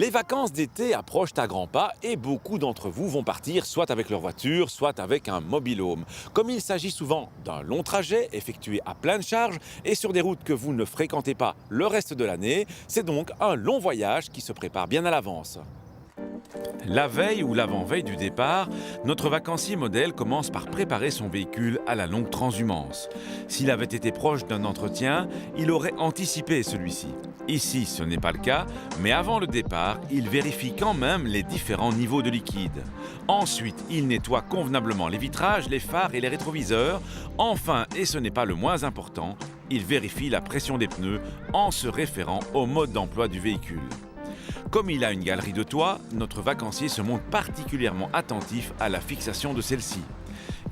Les vacances d'été approchent à grands pas et beaucoup d'entre vous vont partir soit avec leur voiture, soit avec un mobil-home. Comme il s'agit souvent d'un long trajet effectué à pleine charge et sur des routes que vous ne fréquentez pas le reste de l'année, c'est donc un long voyage qui se prépare bien à l'avance. La veille ou l'avant-veille du départ, notre vacancier modèle commence par préparer son véhicule à la longue transhumance. S'il avait été proche d'un entretien, il aurait anticipé celui-ci. Ici, ce n'est pas le cas, mais avant le départ, il vérifie quand même les différents niveaux de liquide. Ensuite, il nettoie convenablement les vitrages, les phares et les rétroviseurs. Enfin, et ce n'est pas le moins important, il vérifie la pression des pneus en se référant au mode d'emploi du véhicule. Comme il a une galerie de toit, notre vacancier se montre particulièrement attentif à la fixation de celle-ci.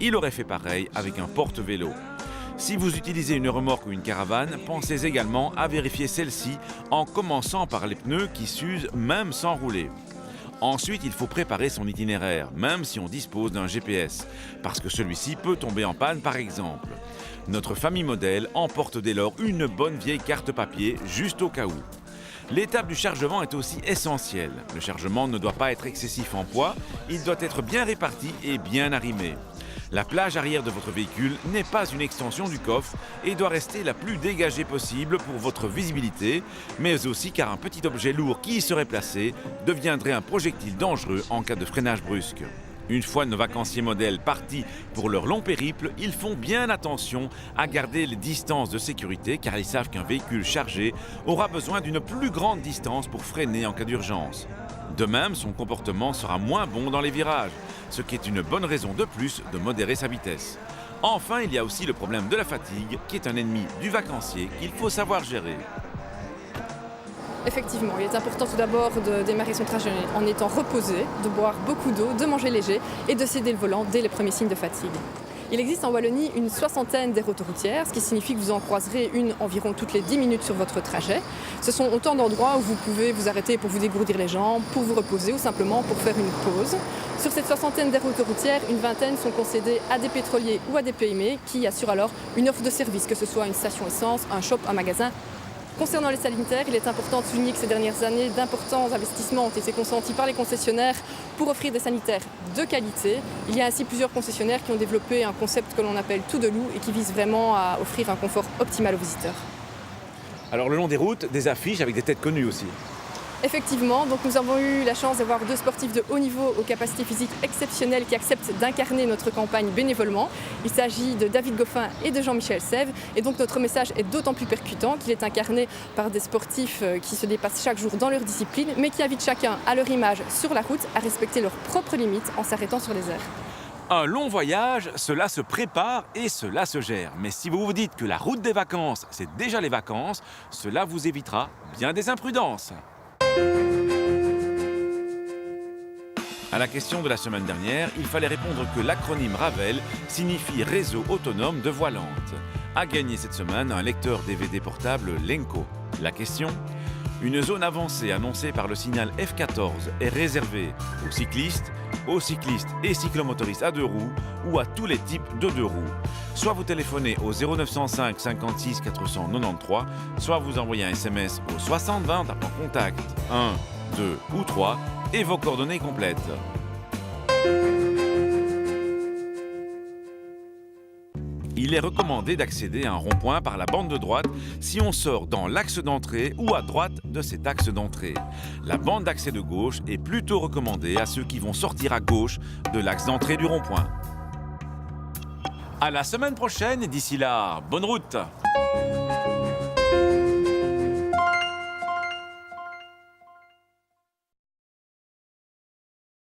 Il aurait fait pareil avec un porte-vélo. Si vous utilisez une remorque ou une caravane, pensez également à vérifier celle-ci en commençant par les pneus qui s'usent même sans rouler. Ensuite, il faut préparer son itinéraire, même si on dispose d'un GPS, parce que celui-ci peut tomber en panne par exemple. Notre famille modèle emporte dès lors une bonne vieille carte papier, juste au cas où. L'étape du chargement est aussi essentielle. Le chargement ne doit pas être excessif en poids, il doit être bien réparti et bien arrimé. La plage arrière de votre véhicule n'est pas une extension du coffre et doit rester la plus dégagée possible pour votre visibilité, mais aussi car un petit objet lourd qui y serait placé deviendrait un projectile dangereux en cas de freinage brusque. Une fois nos vacanciers modèles partis pour leur long périple, ils font bien attention à garder les distances de sécurité car ils savent qu'un véhicule chargé aura besoin d'une plus grande distance pour freiner en cas d'urgence. De même, son comportement sera moins bon dans les virages, ce qui est une bonne raison de plus de modérer sa vitesse. Enfin, il y a aussi le problème de la fatigue qui est un ennemi du vacancier qu'il faut savoir gérer. Effectivement, il est important tout d'abord de démarrer son trajet en étant reposé, de boire beaucoup d'eau, de manger léger et de céder le volant dès les premiers signes de fatigue. Il existe en Wallonie une soixantaine d'aires autoroutières, ce qui signifie que vous en croiserez une environ toutes les 10 minutes sur votre trajet. Ce sont autant d'endroits où vous pouvez vous arrêter pour vous dégourdir les jambes, pour vous reposer ou simplement pour faire une pause. Sur cette soixantaine d'aires autoroutières, une vingtaine sont concédées à des pétroliers ou à des PME qui assurent alors une offre de service, que ce soit une station essence, un shop, un magasin. Concernant les sanitaires, il est important de souligner que ces dernières années, d'importants investissements ont été consentis par les concessionnaires pour offrir des sanitaires de qualité. Il y a ainsi plusieurs concessionnaires qui ont développé un concept que l'on appelle tout de loup et qui vise vraiment à offrir un confort optimal aux visiteurs. Alors le long des routes, des affiches avec des têtes connues aussi. Effectivement, donc nous avons eu la chance d'avoir deux sportifs de haut niveau aux capacités physiques exceptionnelles qui acceptent d'incarner notre campagne bénévolement. Il s'agit de David Goffin et de Jean-Michel Sèvres. Et donc notre message est d'autant plus percutant qu'il est incarné par des sportifs qui se dépassent chaque jour dans leur discipline, mais qui invitent chacun à leur image sur la route à respecter leurs propres limites en s'arrêtant sur les aires. Un long voyage, cela se prépare et cela se gère. Mais si vous vous dites que la route des vacances, c'est déjà les vacances, cela vous évitera bien des imprudences. À la question de la semaine dernière, il fallait répondre que l'acronyme RAVEL signifie Réseau Autonome de Voies Lentes. A gagné cette semaine un lecteur DVD portable Lenco. La question ? Une zone avancée annoncée par le signal F14 est réservée aux cyclistes et cyclomotoristes à deux roues ou à tous les types de deux roues. Soit vous téléphonez au 0905 56 493, soit vous envoyez un SMS au 6020 appelant contact 1, 2 ou 3 et vos coordonnées complètes. Il est recommandé d'accéder à un rond-point par la bande de droite si on sort dans l'axe d'entrée ou à droite de cet axe d'entrée. La bande d'accès de gauche est plutôt recommandée à ceux qui vont sortir à gauche de l'axe d'entrée du rond-point. À la semaine prochaine et d'ici là, bonne route!